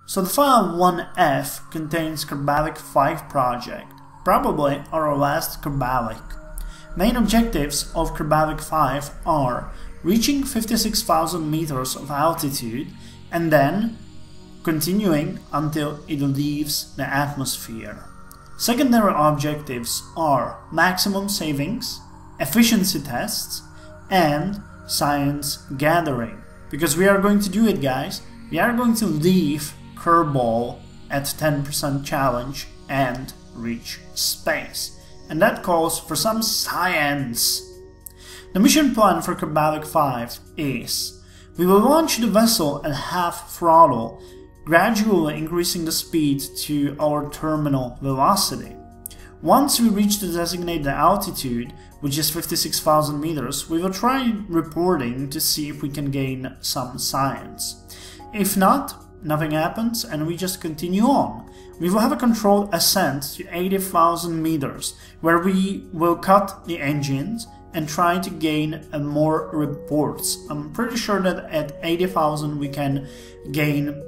So the file 1F contains Kerbalik V project, probably our last Kerbalik. Main objectives of Kerbalik V are reaching 56,000 meters of altitude and then continuing until it leaves the atmosphere. Secondary objectives are maximum savings, efficiency tests, and science gathering. Because we are going to do it, guys. We are going to leave Kerbal at 10% challenge and reach space. And that calls for some science. The mission plan for Kerbalik V is: we will launch the vessel at half throttle, gradually increasing the speed to our terminal velocity. Once we reach the designated altitude, which is 56,000 meters, we will try reporting to see if we can gain some science. If not, nothing happens and we just continue on. We will have a controlled ascent to 80,000 meters, where we will cut the engines and try to gain more reports. I'm pretty sure that at 80,000 we can gain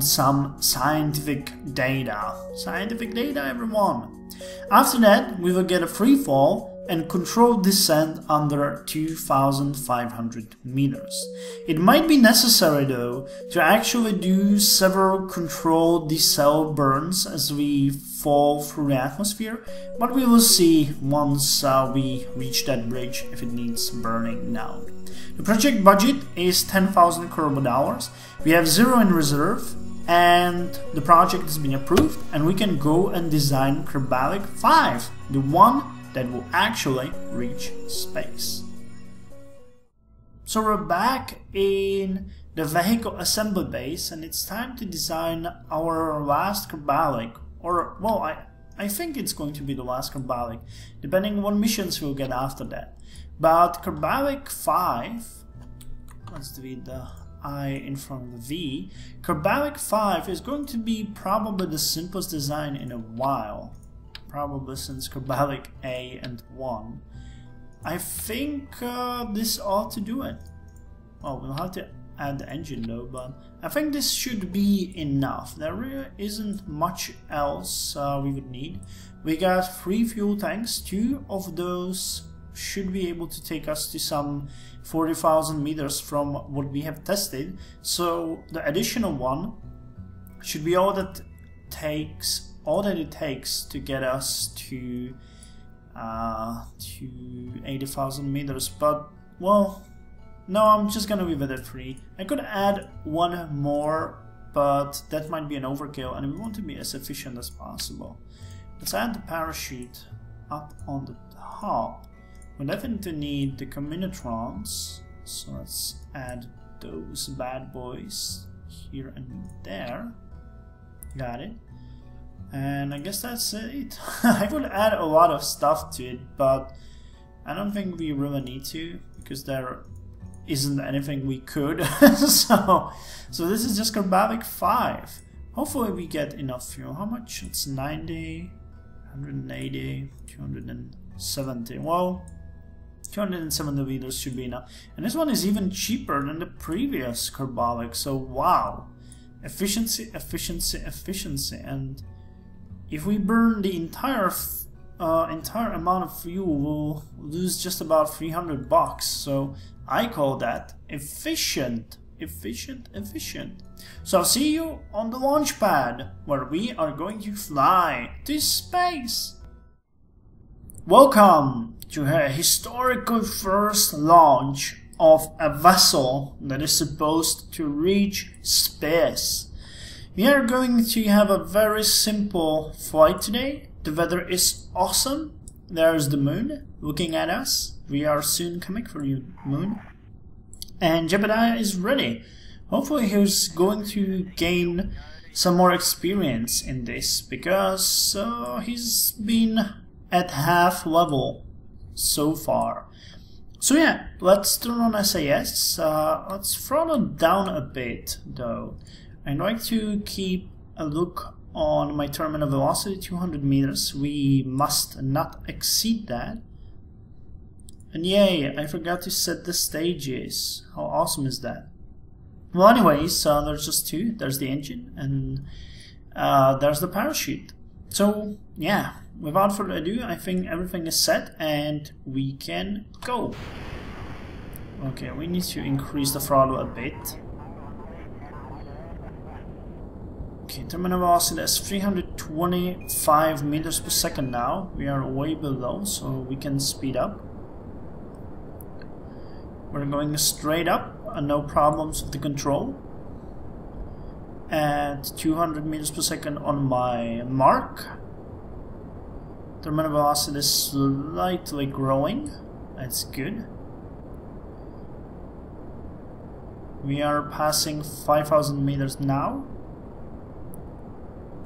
some scientific data. Scientific data, everyone! After that, we will get a free fall and controlled descent under 2,500 meters. It might be necessary though to actually do several controlled decel burns as we fall through the atmosphere, but we will see once we reach that bridge if it needs burning now. The project budget is 10,000 Kerbal dollars. We have 0 in reserve, and the project has been approved, and we can go and design Kerbalik V, the one that will actually reach space. So we're back in the vehicle assembly base, and it's time to design our last Kerbalik, or well, I think it's going to be the last Kerbalik, depending on what missions we'll get after that. But Kerbalik V, let's do the I in front of the V. Kerbalik V is going to be probably the simplest design in a while, probably since Kerbalik A and 1. I think this ought to do it. Well, we'll have to add the engine though, but I think this should be enough. There really isn't much else we would need. We got 3 fuel tanks. 2 of those should be able to take us to some 40,000 meters from what we have tested. So the additional one should be all that it takes to get us to 80,000 meters. But well, no, I'm just gonna leave it at 3. I could add 1 more, but that might be an overkill, and we want to be as efficient as possible. Let's add the parachute up on the top. We definitely need the communitrons, so let's add those bad boys here and there. Got it. And I guess that's it. I would add a lot of stuff to it, but I don't think we really need to, because there isn't anything we could. so this is just Kerbalik V. Hopefully we get enough fuel. How much? It's 90, 180, 270. Well, 270 liters should be enough. And this one is even cheaper than the previous Kerbalik, so wow. Efficiency, efficiency, efficiency. And if we burn the entire amount of fuel, we'll lose just about 300 bucks. So I call that efficient. Efficient, efficient. So I'll see you on the launch pad, where we are going to fly to space. Welcome to a historical first launch of a vessel that is supposed to reach space. We are going to have a very simple flight today. The weather is awesome. There's the moon looking at us. We are soon coming for you, moon. And Jebediah is ready. Hopefully he's going to gain some more experience in this, because he's been at half level so far. So yeah, let's turn on SAS. Let's throttle down a bit though. I'd like to keep a look on my terminal velocity, 200 meters. We must not exceed that. And yay, I forgot to set the stages. How awesome is that? Well, anyways, there's just two. There's the engine and there's the parachute. So yeah, without further ado, I think everything is set and we can go. Okay, we need to increase the throttle a bit. Okay, terminal velocity is 325 meters per second now. We are way below, so we can speed up. We're going straight up, no problems with the control. At 200 meters per second on my mark. Terminal velocity is slightly growing. That's good. We are passing 5,000 meters now.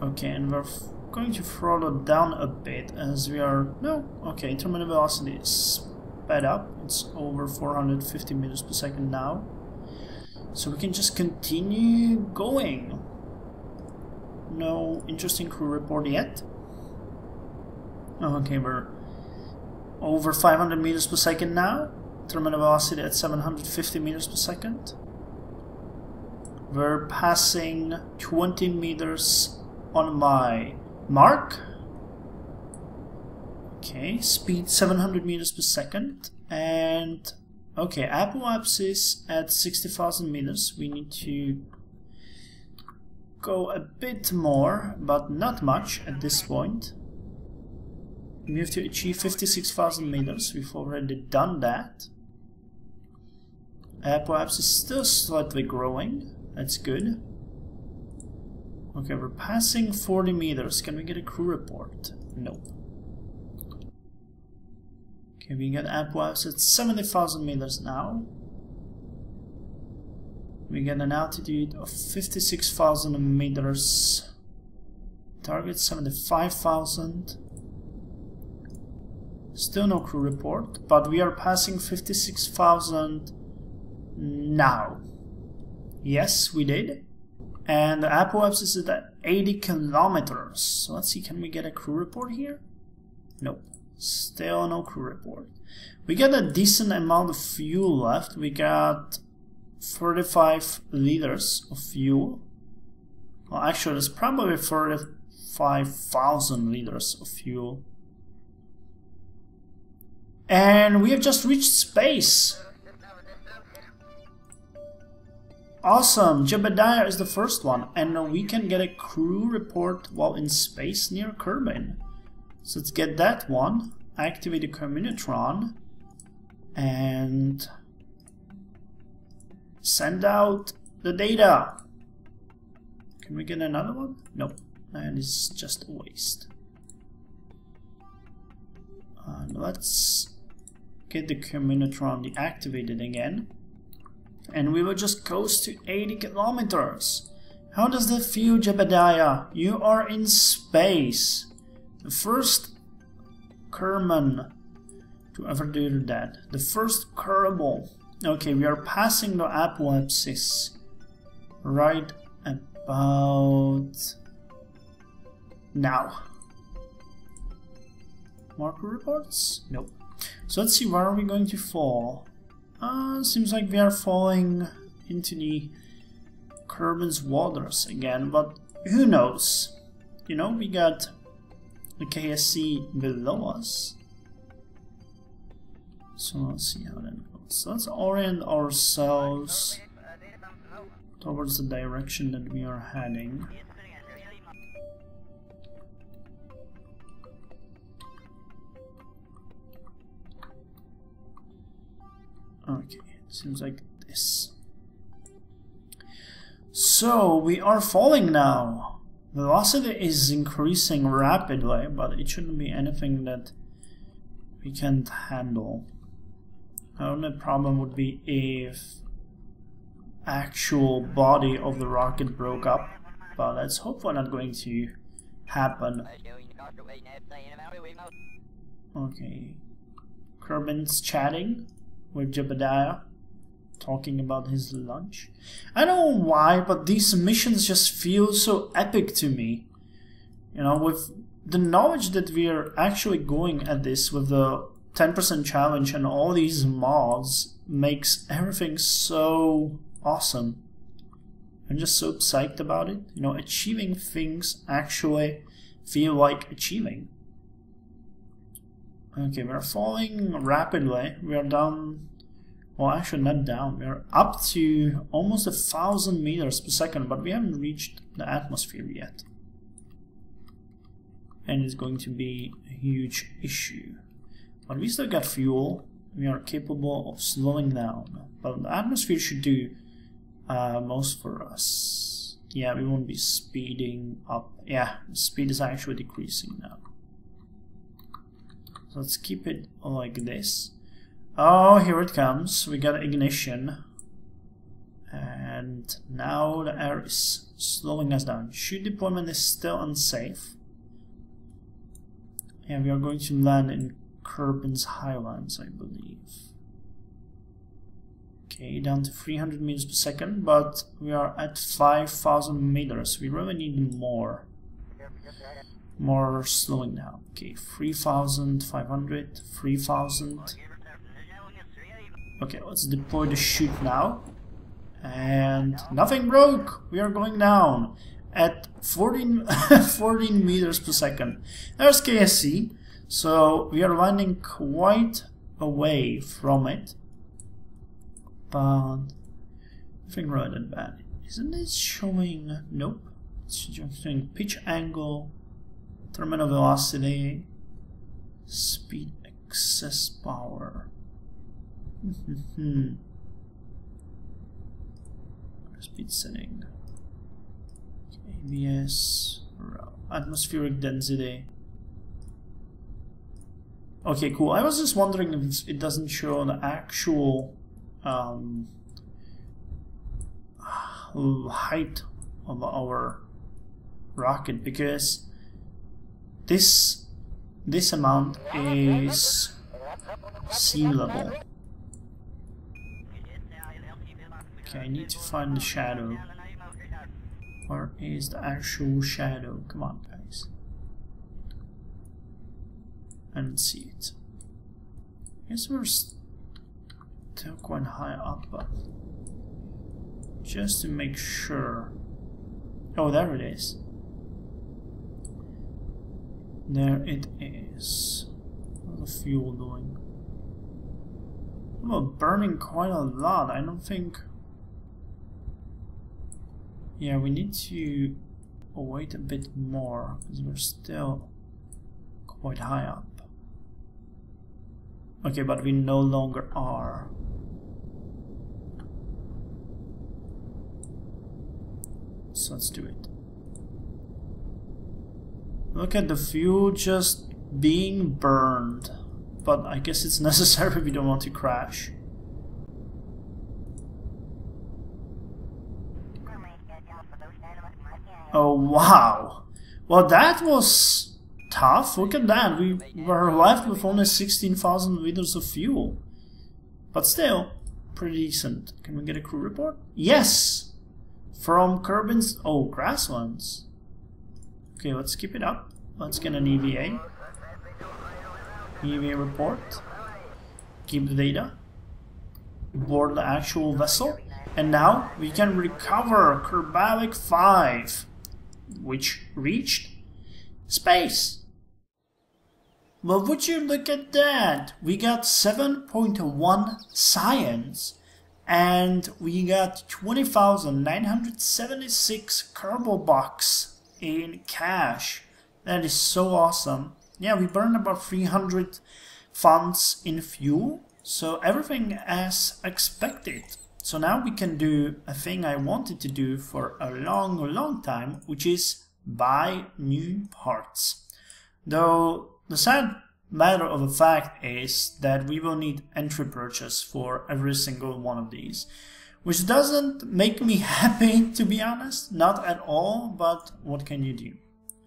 Okay, and we're going to throttle down a bit as we are... No, okay, terminal velocity is sped up. It's over 450 meters per second now. So we can just continue going. No interesting crew report yet. Okay, we're over 500 meters per second now. Terminal velocity at 750 meters per second. We're passing 20 meters on my mark. Okay, speed 700 meters per second. And okay, apoapsis at 60,000 meters. We need to go a bit more, but not much at this point. We have to achieve 56,000 meters. We've already done that. Apoapsis is still slightly growing. That's good. Okay, we're passing 40 meters. Can we get a crew report? Nope. Okay, we get apoapsis at 70,000 meters now. We get an altitude of 56,000 meters. Target 75,000. Still no crew report, but we are passing 56,000 now. Yes, we did. And the apoapsis is at 80 kilometers. So let's see, can we get a crew report here? Nope. Still no crew report. We got a decent amount of fuel left. We got 35 liters of fuel. Well, actually, it's probably 35,000 liters of fuel. And we have just reached space. Awesome, Jebediah is the first one, and we can get a crew report while in space near Kerbin. So let's get that one, activate the Communitron, and send out the data. Can we get another one? Nope, and it's just a waste. And let's get the Communitron deactivated again. And we will just coast to 80 kilometers. How does that feel, Jebediah? You are in space. The first Kerman to ever do that. The first Kerbal. Okay, we are passing the apoapsis right about now. Marker reports? Nope. So let's see, where are we going to fall? Seems like we are falling into the Kerbin's waters again, but who knows? You know, we got the KSC below us. So let's see how that goes. So let's orient ourselves towards the direction that we are heading. Okay, seems like this. So we are falling now. Velocity is increasing rapidly, but it shouldn't be anything that we can't handle. The only problem would be if actual body of the rocket broke up, but that's hopefully not going to happen. Okay, Kerbin's chatting with Jebediah, talking about his lunch. I don't know why, but these missions just feel so epic to me. You know, with the knowledge that we are actually going at this with the 10% challenge and all these mods makes everything so awesome. I'm just so psyched about it. You know, achieving things actually feel like achieving. Okay, we're falling rapidly. We are down, well, actually not down. We are up to almost 1,000 meters per second, but we haven't reached the atmosphere yet. And it's going to be a huge issue. But we still got fuel. We are capable of slowing down. But the atmosphere should do most for us. Yeah, we won't be speeding up. Yeah, the speed is actually decreasing now. So let's keep it like this. Oh, here it comes. We got ignition. And now the air is slowing us down. Shoot deployment is still unsafe. Yeah, we are going to land in Kerbals Highlands, I believe. Okay, down to 300 meters per second, but we are at 5,000 meters. We really need more slowing down. Okay, 3,500, 3,000. Okay, let's deploy the chute now. And nothing broke. We are going down at 14 meters per second. There's KSC, so we are landing quite away from it. But nothing really that bad. Isn't it showing? Nope. It's just showing pitch angle, terminal velocity, speed, excess power. Speed setting. ABS, atmospheric density. Okay, cool. I was just wondering if it doesn't show the actual height of our rocket, because this amount is sea level. Okay, I need to find the shadow. Where is the actual shadow? Come on, guys. I don't see it. I guess we're still quite high up, but just to make sure. Oh, there it is. There it is. What's the fuel doing? Well, burning quite a lot. I don't think. Yeah, we need to wait a bit more because we're still quite high up. Okay, but we no longer are. So let's do it. Look at the fuel just being burned. But I guess it's necessary if we don't want to crash. Oh wow! Well, that was tough. Look at that. We were left with only 16,000 liters of fuel. But still, pretty decent. Can we get a crew report? Yes! From Kerbals. Oh, grasslands. Okay, let's keep it up. Let's get an EVA. EVA report. Keep the data. Board the actual vessel. And now we can recover Kerbalik V, which reached space. Well, would you look at that? We got 7.1 science, and we got 20,976 Kerbal bucks in cash. That is so awesome. Yeah, we burned about 300 funds in fuel, so everything as expected. So now we can do a thing I wanted to do for a long time, which is buy new parts. Though the sad matter of the fact is that we will need entry purchase for every single one of these, which doesn't make me happy, to be honest, not at all, but what can you do?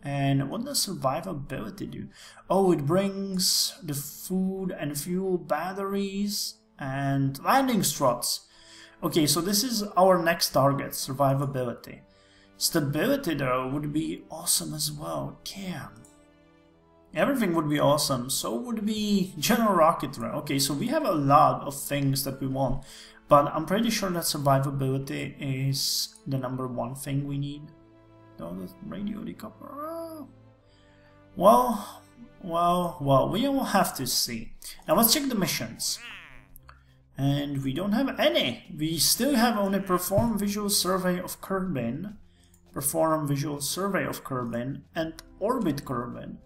And what does survivability do? Oh, it brings the food and fuel batteries and landing struts. Okay, so this is our next target, survivability. Stability, though, would be awesome as well. Damn. Everything would be awesome. So would be general rocket run. Okay, so we have a lot of things that we want. But I'm pretty sure that survivability is the #1 thing we need. No, the radio decouple. Well, we will have to see. Now let's check the missions. And we don't have any. We still have only perform visual survey of Kerbin, perform visual survey of Kerbin, and orbit Kerbin.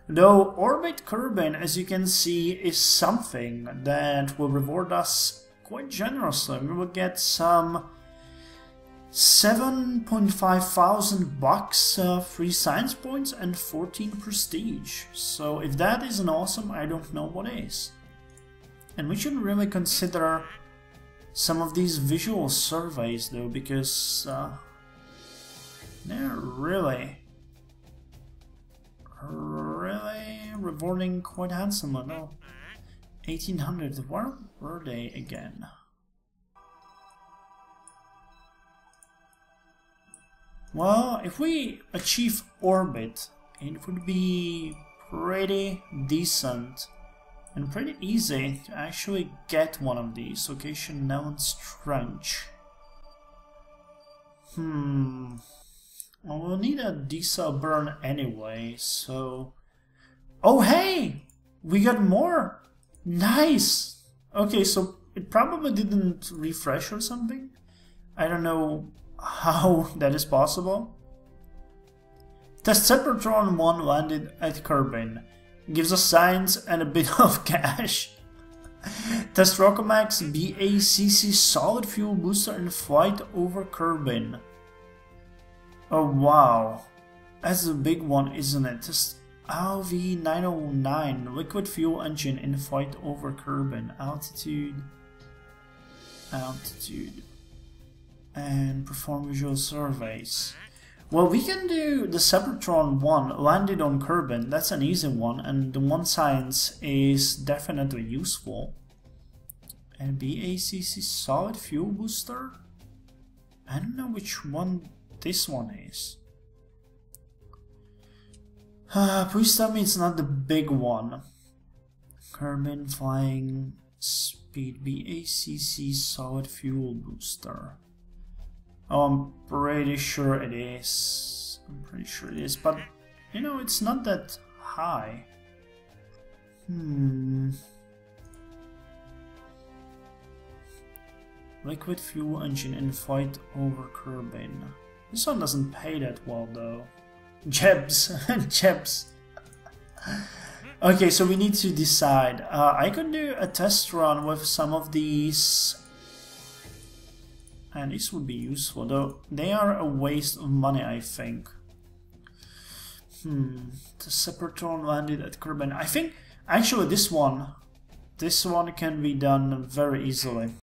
Though orbit Kerbin, as you can see, is something that will reward us quite generously. We will get some 7,500 bucks, 3 science points, and 14 prestige. So if that isn't awesome, I don't know what is. And we should really consider some of these visual surveys though, because they're really rewarding quite handsomely. No, 1800. Where were they again? Well, if we achieve orbit, it would be pretty decent and pretty easy to actually get one of these. Location known Trench. Well, we'll need a diesel burn anyway, so... Oh hey! We got more! Nice! Okay, so it probably didn't refresh or something. I don't know how that is possible. Test Sephiron 1 landed at Kerbin. Gives us science and a bit of cash. Test Rockomax BACC solid fuel booster in flight over Kerbin. Oh wow, that's a big one, isn't it? Test LV909 liquid fuel engine in flight over Kerbin. Altitude, and perform visual surveys. Well, we can do the Sephiron 1 landed on Kerbin. That's an easy one, and the 1 science is definitely useful. And BACC solid fuel booster? I don't know which one this one is. Please tell me it's not the big one. Kerbin flying speed BACC solid fuel booster. Oh, I'm pretty sure it is. But you know, it's not that high. Liquid fuel engine in flight over Kerbin. This one doesn't pay that well though. Jebs. Jebs. Okay, so we need to decide. I could do a test run with some of these, and this would be useful, though they are a waste of money, I think. The Sephiron landed at Kerbin. I think actually this one can be done very easily.